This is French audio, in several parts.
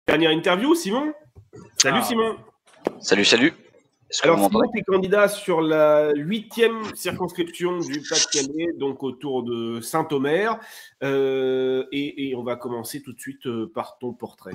Dernière interview, Simon. Salut Simon. Salut, salut. Alors Simon, tu es candidat sur la 8e circonscription du Pas-de-Calais, donc autour de Saint-Omer. Et on va commencer tout de suite par ton portrait.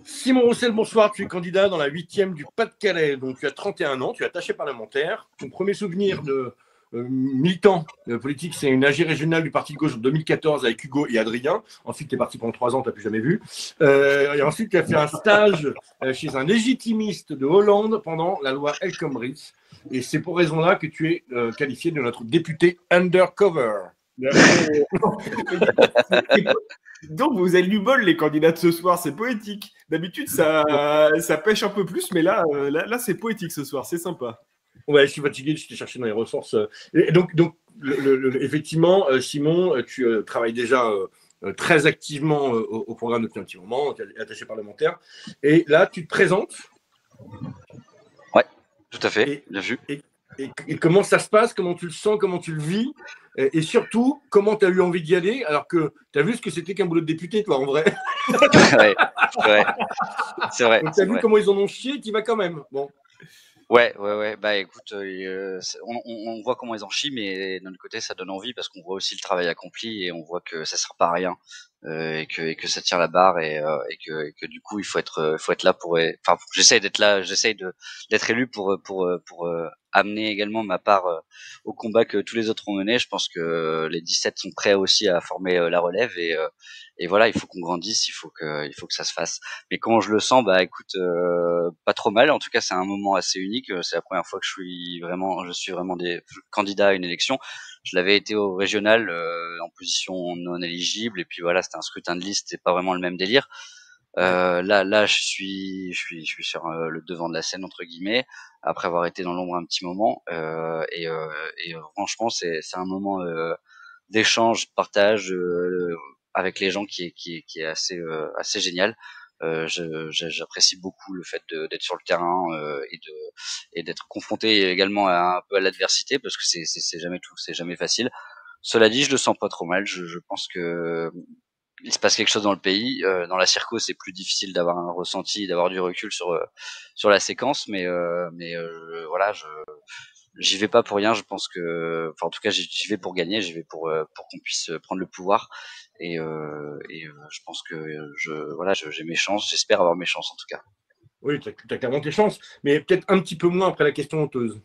Simon Roussel, bonsoir. Tu es candidat dans la 8e du Pas-de-Calais. Donc tu as 31 ans, tu es attaché parlementaire. Ton premier souvenir de militant politique, c'est une AG régionale du Parti de gauche en 2014 avec Hugo et Adrien. Ensuite, tu es parti pendant 3 ans, tu n'as plus jamais vu. Et ensuite, tu as fait un stage chez un légitimiste de Hollande pendant la loi El Khomri. Et c'est pour raison-là que tu es qualifié de notre député undercover. Donc, vous avez du bol, les candidats de ce soir, c'est poétique. D'habitude, ça pêche un peu plus, mais là c'est poétique ce soir, c'est sympa. Ouais, je suis fatigué, je t'ai cherché dans les ressources. Et donc effectivement, Simon, tu travailles déjà très activement au programme depuis un petit moment, tu es attaché parlementaire. Et là, tu te présentes. Ouais, tout à fait, bien vu. Et comment ça se passe, comment tu le sens, comment tu le vis, et surtout, comment tu as eu envie d'y aller, alors que tu as vu ce que c'était qu'un boulot de député, toi, en vrai. Ouais, c'est vrai. Donc, tu as vu comment ils en ont chié, tu y vas quand même. Bon. Ouais. Bah écoute, on voit comment ils en chient, mais d'un autre côté, ça donne envie parce qu'on voit aussi le travail accompli et on voit que ça sert pas à rien et que ça tire la barre et que du coup il faut être là pour. Enfin, j'essaie d'être là, d'être élu pour amener également ma part au combat que tous les autres ont mené. Je pense que les 17 sont prêts aussi à former la relève et voilà, il faut qu'on grandisse, il faut que ça se fasse. Mais comment je le sens, bah écoute, pas trop mal. En tout cas, c'est un moment assez unique. C'est la première fois que je suis vraiment des candidat à une élection. Je l'avais été au régional en position non éligible et puis voilà, c'était un scrutin de liste, c'est pas vraiment le même délire. Là, je suis sur le devant de la scène entre guillemets, après avoir été dans l'ombre un petit moment. Et franchement, c'est un moment d'échange, de partage avec les gens qui est assez génial. J'apprécie beaucoup le fait d'être sur le terrain et d'être confronté également un peu à l'adversité parce que c'est jamais facile. Cela dit, je le sens pas trop mal. Je pense que il se passe quelque chose dans le pays. Dans la circo, c'est plus difficile d'avoir un ressenti, d'avoir du recul sur la séquence, mais voilà, j'y vais pas pour rien. Je pense que, enfin, en tout cas, j'y vais pour gagner. J'y vais pour qu'on puisse prendre le pouvoir. Et je pense que j'ai mes chances. J'espère avoir mes chances en tout cas. Oui, tu as clairement tes chances, mais peut-être un petit peu moins après la question honteuse.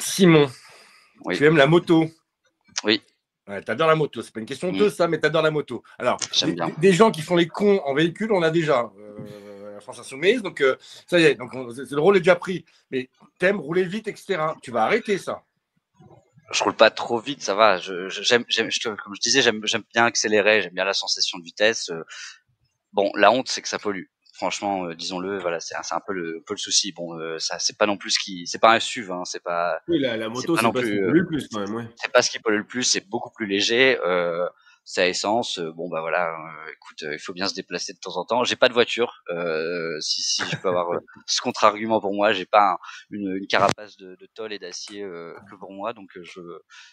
Simon, oui. Tu aimes la moto? Oui. Ouais, t'adores la moto. C'est pas une question honteuse, ça, mais t'adores la moto. Alors, des gens qui font les cons en véhicule, on a déjà. La France Insoumise, donc ça y est, donc le rôle est déjà pris. Mais t'aimes rouler vite, etc. Tu vas arrêter ça. Je roule pas trop vite, ça va. Comme je disais, j'aime bien accélérer, j'aime bien la sensation de vitesse. Bon, la honte, c'est que ça pollue. Franchement, disons-le, voilà, c'est un peu le souci. Bon, ça, c'est pas non plus c'est pas un SUV, hein, c'est pas. Oui, la moto, c'est pas ce qui pollue le plus, quand même, ouais. C'est pas ce qui pollue le plus, c'est beaucoup plus léger. C'est à essence. Bon, bah voilà. Écoute, il faut bien se déplacer de temps en temps. J'ai pas de voiture. Si je peux avoir ce contre-argument pour moi, j'ai pas une carapace de tôle et d'acier que pour moi. Donc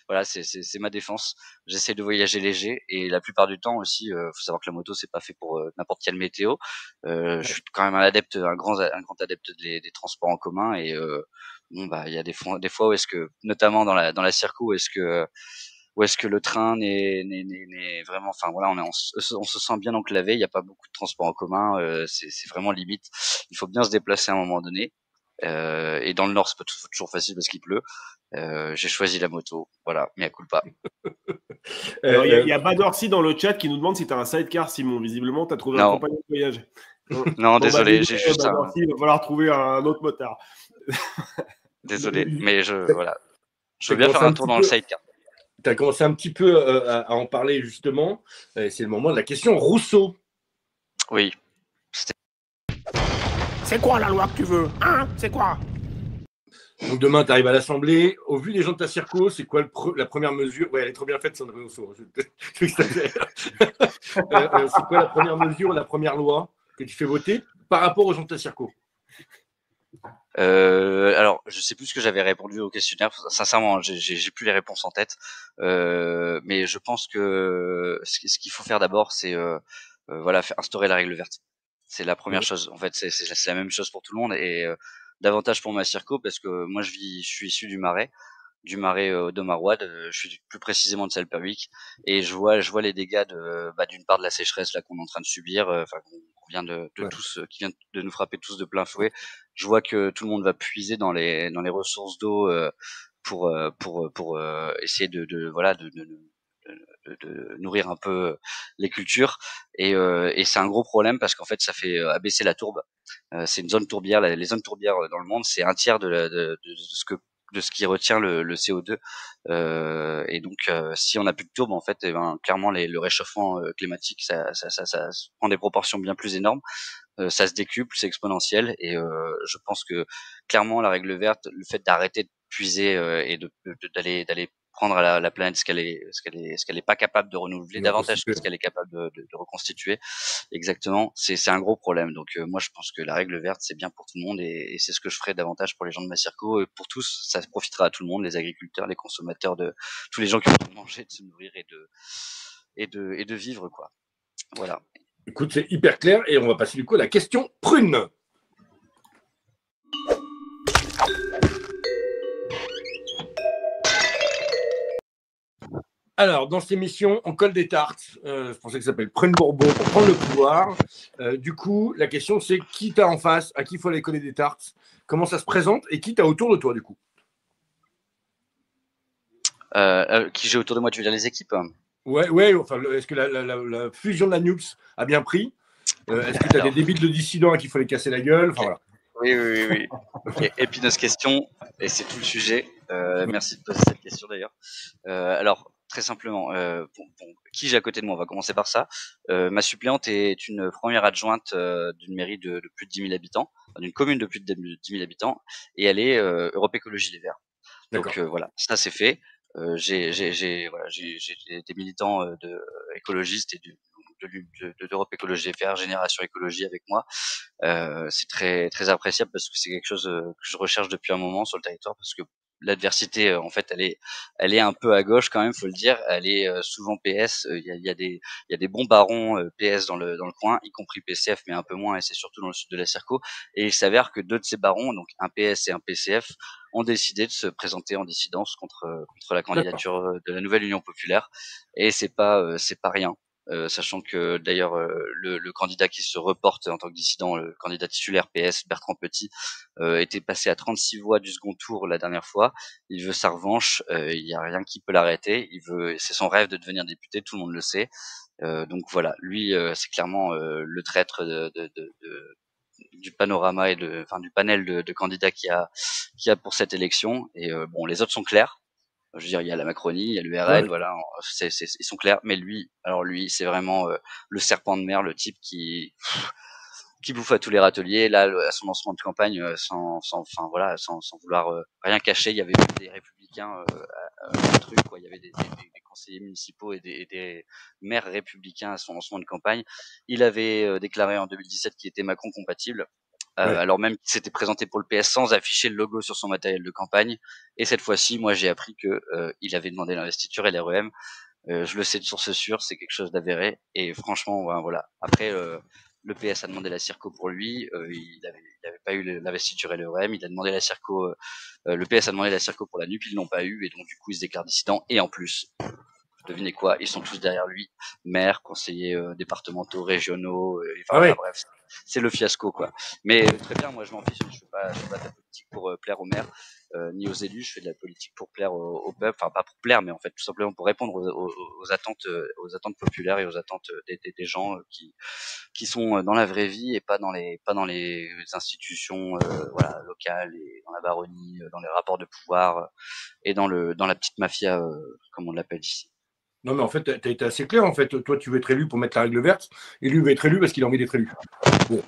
voilà, c'est ma défense. J'essaie de voyager léger et la plupart du temps aussi. Faut savoir que la moto c'est pas fait pour n'importe quelle météo. Je suis quand même un grand adepte des transports en commun et bon bah il y a des fois où est-ce que notamment dans la circo où est-ce que le train n'est vraiment, enfin voilà, on se sent bien enclavé, il n'y a pas beaucoup de transports en commun, c'est vraiment limite. Il faut bien se déplacer à un moment donné. Et dans le nord, c'est pas toujours facile parce qu'il pleut. J'ai choisi la moto, voilà, mea culpa. Alors, il y a Bad Orsi dans le chat qui nous demande si tu as un sidecar, Simon. Visiblement, tu as trouvé un compagnon de voyage. Non, désolé, j'ai juste Bad Orsi, il va falloir trouver un autre motard. Désolé, mais voilà. Je veux bien faire un tour dans le sidecar. Tu as commencé un petit peu à en parler justement. C'est le moment de la question Rousseau. Oui. C'est quoi la loi que tu veux? Hein? C'est quoi? Donc demain, tu arrives à l'Assemblée. Au vu des gens de ta circo, c'est quoi la première mesure? Ouais, elle est trop bien faite, Sandrine Rousseau. C'est quoi la première mesure, la première loi que tu fais voter par rapport aux gens de ta circo? Alors, je sais plus ce que j'avais répondu au questionnaire. Sincèrement, j'ai plus les réponses en tête. Mais je pense que ce qu'il faut faire d'abord, c'est voilà, instaurer la règle verte. C'est la première chose. En fait, c'est la même chose pour tout le monde et davantage pour ma circo parce que moi je suis issu du Marais de Marouane, je suis plus précisément de Salperwick et je vois les dégâts d'une part de la sécheresse là qu'on est en train de subir, enfin qu'on vient de tous qui vient de nous frapper tous de plein fouet. Je vois que tout le monde va puiser dans les ressources d'eau pour essayer de nourrir un peu les cultures et c'est un gros problème parce qu'en fait ça fait abaisser la tourbe. C'est une zone tourbière, les zones tourbières dans le monde, c'est un tiers de ce qui retient le CO2. Et donc, si on n'a plus de tourbe, en fait, eh ben, clairement, le réchauffement climatique, ça prend des proportions bien plus énormes. Ça se décuple, c'est exponentiel. Et je pense que clairement, la règle verte, le fait d'arrêter de puiser et d'aller prendre à la planète ce qu'elle est pas capable de renouveler davantage que ce qu'elle est capable de reconstituer. Exactement, c'est un gros problème. Donc moi je pense que la règle verte c'est bien pour tout le monde et c'est ce que je ferai davantage pour les gens de ma circo et pour tous, ça profitera à tout le monde, les agriculteurs, les consommateurs, de tous les gens qui ont de manger, de se nourrir et de vivre quoi. Voilà. Écoute, c'est hyper clair et on va passer du coup à la question prune. Alors, dans cette émission, on colle des tartes. Je pensais que ça s'appelle Prune Bourbon pour prendre le pouvoir. Du coup, la question, c'est qui t'as en face, à qui il faut aller coller des tartes, comment ça se présente et qui t'as autour de toi, du coup. Qui j'ai autour de moi, tu veux dire les équipes? Ouais, enfin, est-ce que la fusion de la NUPS a bien pris? Est-ce que tu as des débiles de dissidents à qui il faut les casser la gueule? Enfin, voilà. Oui. Okay. Épineuse question, et c'est tout le sujet. Merci de poser cette question d'ailleurs. Alors, très simplement, qui j'ai à côté de moi? On va commencer par ça. Ma suppléante est une première adjointe d'une mairie de plus de 10 000 habitants, d'une commune de plus de 10 000 habitants, et elle est Europe Écologie Les Verts. Donc voilà, ça c'est fait. J'ai des militants écologistes et d'Europe Écologie Les Verts, Génération Écologie avec moi. C'est très très appréciable parce que c'est quelque chose que je recherche depuis un moment sur le territoire parce que l'adversité en fait elle est un peu à gauche quand même, faut le dire, elle est souvent PS. Il y a des bons barons PS dans le coin, y compris PCF mais un peu moins, et c'est surtout dans le sud de la Circo, et il s'avère que deux de ces barons, donc un PS et un PCF, ont décidé de se présenter en dissidence contre la candidature de la nouvelle Union populaire, et c'est pas rien. Sachant que d'ailleurs le candidat qui se reporte en tant que dissident, le candidat titulaire PS, Bertrand Petit, était passé à 36 voix du second tour la dernière fois. Il veut sa revanche, il n'y a rien qui peut l'arrêter. C'est son rêve de devenir député, tout le monde le sait. Donc voilà, lui c'est clairement le traître du panorama et du panel de candidats qu'il y a pour cette élection. Et bon, les autres sont clairs. Je veux dire, il y a la Macronie, il y a l'URN, voilà, ils sont clairs. Mais lui, c'est vraiment le serpent de mer, le type qui bouffe à tous les râteliers. Là, à son lancement de campagne, sans vouloir rien cacher, il y avait des républicains, un truc, quoi. Il y avait des conseillers municipaux et des maires républicains à son lancement de campagne. Il avait déclaré en 2017 qu'il était Macron compatible. Alors même qu'il s'était présenté pour le PS sans afficher le logo sur son matériel de campagne. Et cette fois-ci, moi, j'ai appris que il avait demandé l'investiture et l'REM. Je le sais de source sûre, c'est quelque chose d'avéré. Et franchement, voilà. Après, le PS a demandé la Circo pour lui. Il avait pas eu l'investiture et l'REM. Il a demandé la Circo. Le PS a demandé la Circo pour la NUP. Ils l'ont pas eu, et donc du coup, il se déclare dissident. Et en plus, devinez quoi, ils sont tous derrière lui, maires, conseillers départementaux, régionaux, bref, c'est le fiasco quoi. Mais très bien, moi je m'en fiche, je fais pas de la politique pour plaire aux maires ni aux élus, je fais de la politique pour plaire au peuple, enfin pas pour plaire, mais en fait tout simplement pour répondre aux attentes populaires et aux attentes des gens qui sont dans la vraie vie et pas dans les institutions locales et dans la baronnie, dans les rapports de pouvoir et dans la petite mafia comme on l'appelle ici. Non, mais en fait, tu as été assez clair. En fait, toi, tu veux être élu pour mettre la règle verte, et lui veut être élu parce qu'il a envie d'être élu. Bon,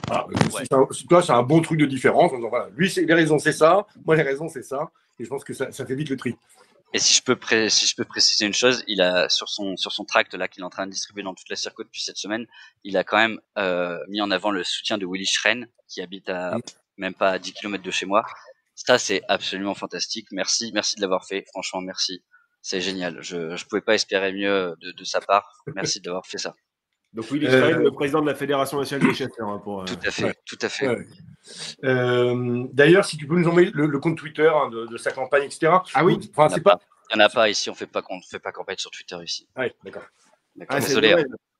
toi, c'est un bon truc de différence. En disant, voilà, lui, les raisons, c'est ça. Moi, les raisons, c'est ça. Et je pense que ça fait vite le tri. Et si je peux préciser une chose, il a sur son tract là qu'il est en train de distribuer dans toute la circo depuis cette semaine, il a quand même mis en avant le soutien de Willy Schren qui habite à même pas à 10 km de chez moi. Ça c'est absolument fantastique. Merci de l'avoir fait. Franchement merci. C'est génial. Je pouvais pas espérer mieux de sa part. Merci d'avoir fait ça. Donc Willy Schren, le président de la Fédération nationale des chasseurs. Hein, pour, Tout à fait, tout à fait. Ouais. D'ailleurs, si tu peux nous envoyer le compte Twitter de sa campagne, etc. Ah oui. Enfin, c'est pas. Il n'y en a pas ici. On fait pas campagne sur Twitter ici. Ouais, d'accord. Ah, Désolé.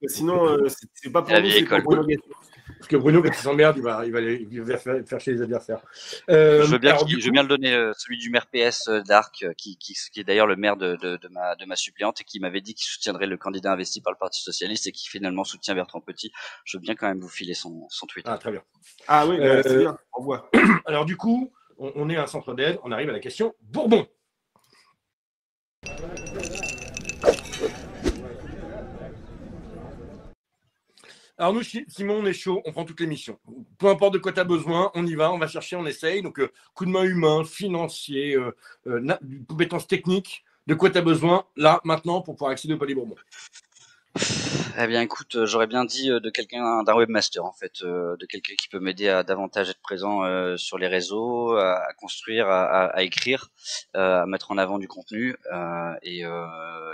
Sinon, c'est pas pour la nous, vieille c'est pour école. Bruno. Parce que Bruno, quand il s'emmerde, il va faire chez les adversaires. Je veux bien le donner, celui du maire PS d'Arc, qui est d'ailleurs le maire de ma suppléante et qui m'avait dit qu'il soutiendrait le candidat investi par le Parti socialiste et qui finalement soutient Bertrand Petit. Je veux bien quand même vous filer son tweet. Ah, très bien. Ah oui, c'est bien. On voit. Alors du coup, on est à un centre d'aide. On arrive à la question Bourbon. Alors nous, Simon, on est chaud, on prend toutes les missions. Peu importe de quoi tu as besoin, on y va, on va chercher, on essaye. Donc, coup de main humain, financier, compétences techniques, de quoi tu as besoin, là, maintenant, pour pouvoir accéder au Palais Bourbon. Eh bien, écoute, j'aurais bien dit de quelqu'un, d'un webmaster en fait, de quelqu'un qui peut m'aider à davantage être présent sur les réseaux, à construire, à écrire, à mettre en avant du contenu et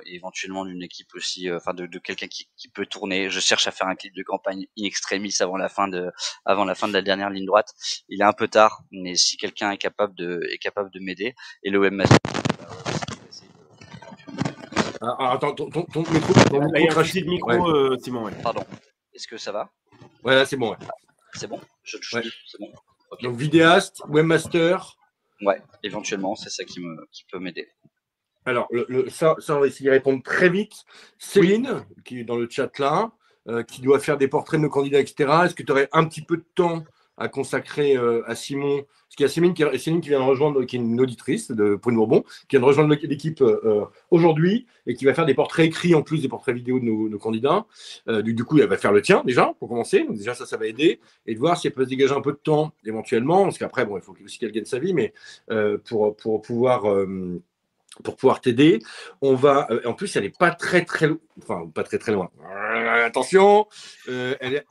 éventuellement d'une équipe aussi, enfin de quelqu'un qui peut tourner. Je cherche à faire un clip de campagne in extremis avant la fin de la dernière ligne droite. Il est un peu tard, mais si quelqu'un est capable de m'aider et le webmaster. Alors, attends, ton micro. Il y a un petit micro, Simon. Ouais. Pardon. Est-ce que ça va? Ouais, là, c'est bon. Ouais. C'est bon? Je touche tout, c'est bon. Okay. Donc, vidéaste, webmaster. Ouais, éventuellement, c'est ça qui peut m'aider. Alors, ça, on va essayer de répondre très vite. Céline, qui est dans le chat là, qui doit faire des portraits de nos candidats, etc. Est-ce que tu aurais un petit peu de temps à consacrer à Simon? Parce qu'il y a Céline qui vient de rejoindre, qui est une auditrice de Prune Bourbon, qui vient de rejoindre l'équipe aujourd'hui et qui va faire des portraits écrits en plus des portraits vidéo de nos candidats. Du coup, elle va faire le tien déjà, pour commencer. Donc déjà, ça va aider. Et de voir si elle peut se dégager un peu de temps éventuellement. Parce qu'après, bon, il faut aussi qu'elle gagne sa vie, mais pour pouvoir t'aider, on va. En plus, elle n'est pas très loin. Enfin, pas très loin. Attention, elle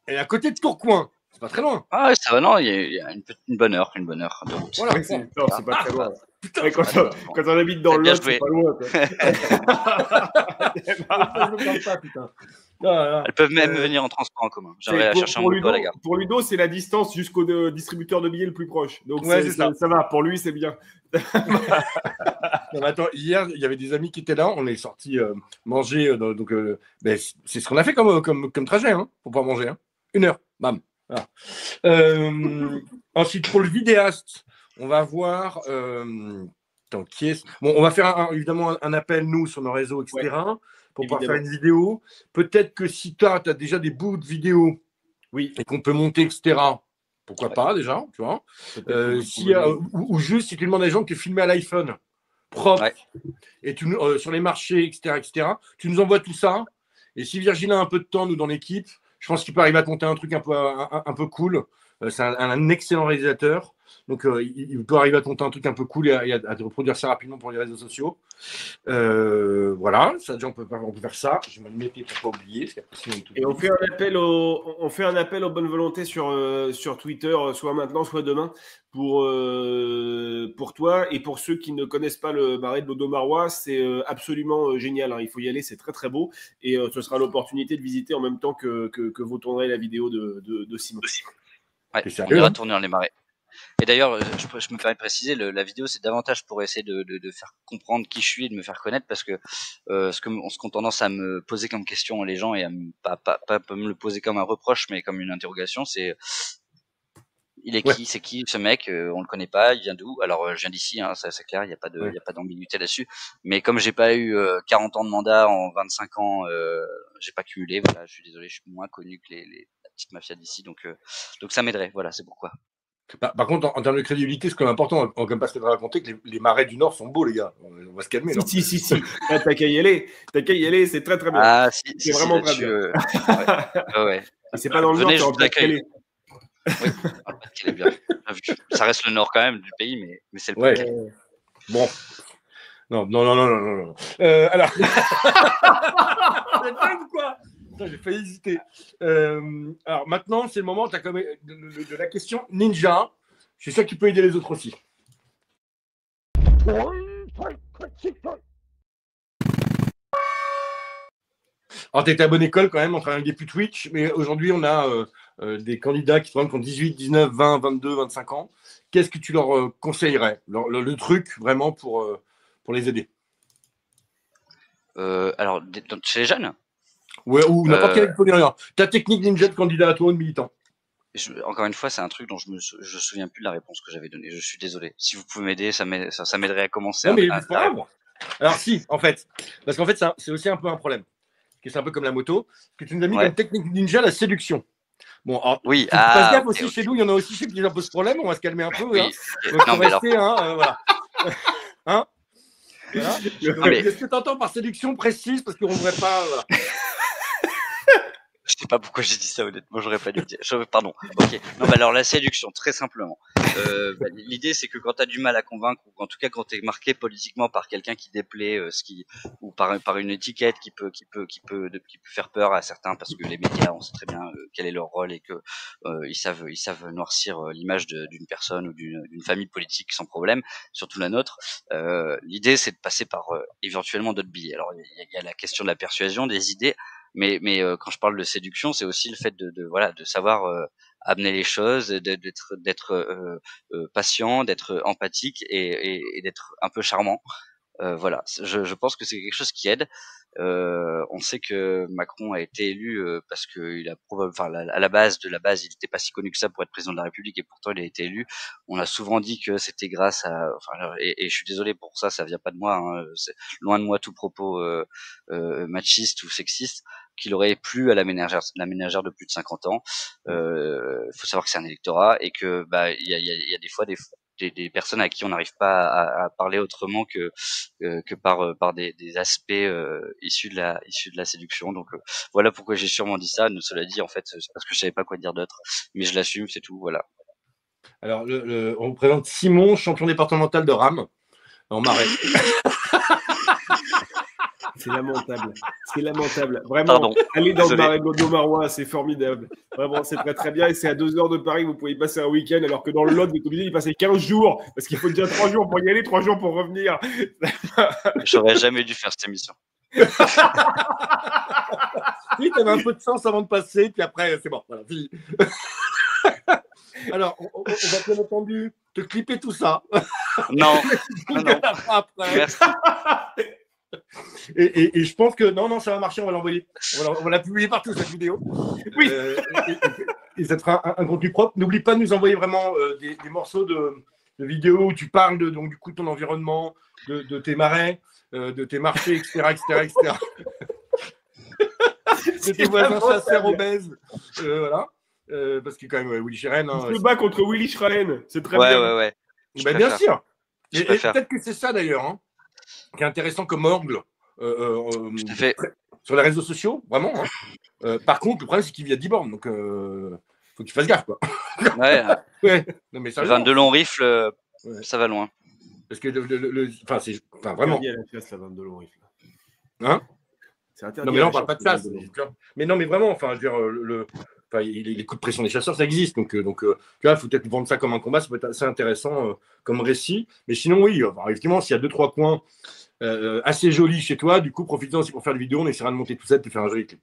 est à côté de Tourcoing. C'est pas très loin. Ah, ça va, non, il y a une bonne heure de route. Voilà, oui, c'est pas très loin. Putain, ouais, quand on habite dans le Lot, c'est pas loin. Elles peuvent même venir en transport en commun. J'aimerais la chercher en moto à la gare. Pour Ludo, c'est la distance jusqu'au distributeur de billets le plus proche. Donc ouais, ça va. Pour lui, c'est bien. Non, attends, hier, il y avait des amis qui étaient là. On est sortis manger. Donc, c'est ce qu'on a fait comme trajet, hein, pour pouvoir manger. Hein. 1 heure, bam. Voilà. Ensuite, pour le vidéaste, on va voir. Bon, on va faire évidemment un appel, nous, sur nos réseaux, etc. Ouais. Pour pouvoir faire une vidéo. Peut-être que si tu as déjà des bouts de vidéo et qu'on peut monter, etc., pourquoi pas déjà, tu vois. Ou juste si tu demandes à des gens que tu filmes à l'iPhone propre et sur les marchés, etc., tu nous envoies tout ça. Et si Virginie a un peu de temps, nous, dans l'équipe, je pense qu'il peut arriver à monter un truc un peu cool. C'est un excellent réalisateur. Donc, il peut arriver à monter un truc un peu cool et à reproduire ça rapidement pour les réseaux sociaux. Voilà, ça, déjà, on peut faire ça. Je vais me le mettre pour ne pas oublier. Et on fait un appel aux bonnes volontés sur Twitter, soit maintenant, soit demain, pour toi. Et pour ceux qui ne connaissent pas le marais de l'Audomarois, c'est absolument génial. Hein. Il faut y aller, c'est très très beau. Et ce sera l'opportunité de visiter en même temps que vous tournerez la vidéo de Simon. Ouais, on ira tourner dans les marais. Et d'ailleurs, je me permets de préciser, la vidéo, c'est davantage pour essayer de faire comprendre qui je suis et de me faire connaître, parce que ce qu'ont tendance à me poser comme question les gens et à pas me le poser comme un reproche, mais comme une interrogation, c'est il est qui, c'est qui ce mec, on le connaît pas, il vient d'où? Alors je viens d'ici, hein, ça c'est clair, il y a pas d'ambiguïté là-dessus. Mais comme j'ai pas eu 40 ans de mandat en 25 ans, j'ai pas cumulé, voilà, je suis désolé, je suis moins connu que la petite mafia d'ici, donc ça m'aiderait, voilà, c'est pourquoi. Par contre, en termes de crédibilité, c'est quand même important. On ne peut pas se raconter que les marais du Nord sont beaux, les gars. On va se calmer. Si. T'as qu'à y aller. C'est très, très bien. Ah, c'est vraiment très bien. Ouais. Et c'est pas dans le Nord, c'est en Pas-de-Calais. Oui, Pas-de-Calais, bien. Ça reste le Nord quand même du pays, mais c'est le Pas-de-Calais. Bon. Non, non, non, non, non, non, non. Alors, c'est dingue, quoi. Putain, j'ai failli hésiter. Alors maintenant, c'est le moment de la question ninja. Je suis sûr qu'il peut aider les autres aussi. Alors, tu étais à bonne école quand même, on travaille des plus Twitch, mais aujourd'hui, on a des candidats qui ont 18, 19, 20, 22, 25 ans. Qu'est-ce que tu leur conseillerais, le truc vraiment pour les aider? Alors, chez les jeunes, Ouais, ou n'importe quelle exposition. Ta technique ninja de candidat à toi ou de militant. encore une fois, c'est un truc dont je me souviens plus de la réponse que j'avais donnée. Je suis désolé. Si vous pouvez m'aider, ça m'aiderait à commencer. Non, mais c'est pas grave. Alors si, en fait. Parce qu'en fait, c'est aussi un peu un problème. Parce que c'est un peu comme la moto. Parce que tu nous as mis comme technique ninja la séduction. Bon, alors, oui, faut que tu fasses gaffe aussi chez nous. Il y en a aussi ceux qui ont un peu ce problème. On va se calmer un peu. Oui. Hein. Donc, on va rester, voilà. Hein, voilà. Qu'est-ce que tu entends par séduction précise? Parce qu'on ne devrait pas... Voilà. Je sais pas pourquoi j'ai dit ça, honnêtement, j'aurais pas dû le dire. Pardon. Ok. Non, bah alors la séduction, très simplement. L'idée, c'est que quand tu as du mal à convaincre, ou en tout cas quand tu es marqué politiquement par quelqu'un qui déplaît, ou par une étiquette qui peut faire peur à certains, parce que les médias, on sait très bien quel est leur rôle et que ils savent noircir l'image d'une personne ou d'une famille politique sans problème, surtout la nôtre. L'idée, c'est de passer par éventuellement d'autres billets. Alors il y a la question de la persuasion, des idées. Mais quand je parle de séduction, c'est aussi le fait de savoir amener les choses, d'être patient, d'être empathique et d'être un peu charmant. Voilà, je pense que c'est quelque chose qui aide. On sait que Macron a été élu parce que il a à la base, il n'était pas si connu que ça pour être président de la République et pourtant il a été élu. On a souvent dit que c'était grâce à, et je suis désolé pour ça, ça vient pas de moi. Hein, c'est loin de moi tout propos machiste ou sexiste, qu'il aurait plu à la ménagère de plus de 50 ans. Faut savoir que c'est un électorat et que il y a des fois des personnes à qui on n'arrive pas à parler autrement que par des aspects issus de la séduction. Donc voilà pourquoi j'ai sûrement dit ça. Cela dit, en fait, c'est parce que je savais pas quoi dire d'autre, mais je l'assume, c'est tout. Voilà. Alors, on vous présente Simon, champion départemental de rame en marais. C'est lamentable. C'est lamentable. Vraiment, pardon. aller dans le marais de Marois, c'est formidable. Vraiment, c'est très très bien. Et c'est à 2 heures de Paris, vous pouvez y passer un week-end, alors que dans le Lot, vous êtes obligé d'y passer 15 jours, parce qu'il faut déjà 3 jours pour y aller, 3 jours pour revenir. J'aurais jamais dû faire cette émission. Oui, tu avais un peu de sens avant de passer, puis après, c'est bon. Voilà, fini. Alors, on va bien entendu te clipper tout ça. Non. Après. Merci. Et je pense que non, ça va marcher, on va l'envoyer. On va la publier partout, cette vidéo. Oui. Et ça te fera un contenu propre. N'oublie pas de nous envoyer vraiment des morceaux de vidéos où tu parles donc, du coup de ton environnement, de tes marais, de tes marchés, etc. De tes voisins chasseurs obèses. Voilà. Parce que quand même, Willy Schrein. Il se bat contre Willy Schrein. C'est très bien. Ouais. Bien sûr. Et peut-être que c'est ça d'ailleurs. Hein, qui est intéressant comme angle sur les réseaux sociaux, vraiment. Hein. Par contre, le problème, c'est qu'il vit à 10 bornes, donc faut que tu fasses gaffe, quoi. Ouais. Non, mais ça 22 longs rifles, ça va loin. Parce que vraiment. Il y a la chasse, la 22 longs rifles. Hein? C'est interdit. Non, mais là, on parle pas de chasse. Mais non, mais vraiment, enfin, je veux dire, les coups de pression des chasseurs, ça existe. Donc tu vois, il faut peut-être vendre ça comme un combat, ça peut être assez intéressant comme récit. Mais sinon, oui, effectivement, s'il y a 2-3 coins assez jolis chez toi, du coup, profites-en aussi pour faire des vidéos, on essaiera de monter tout ça et de te faire un joli clip.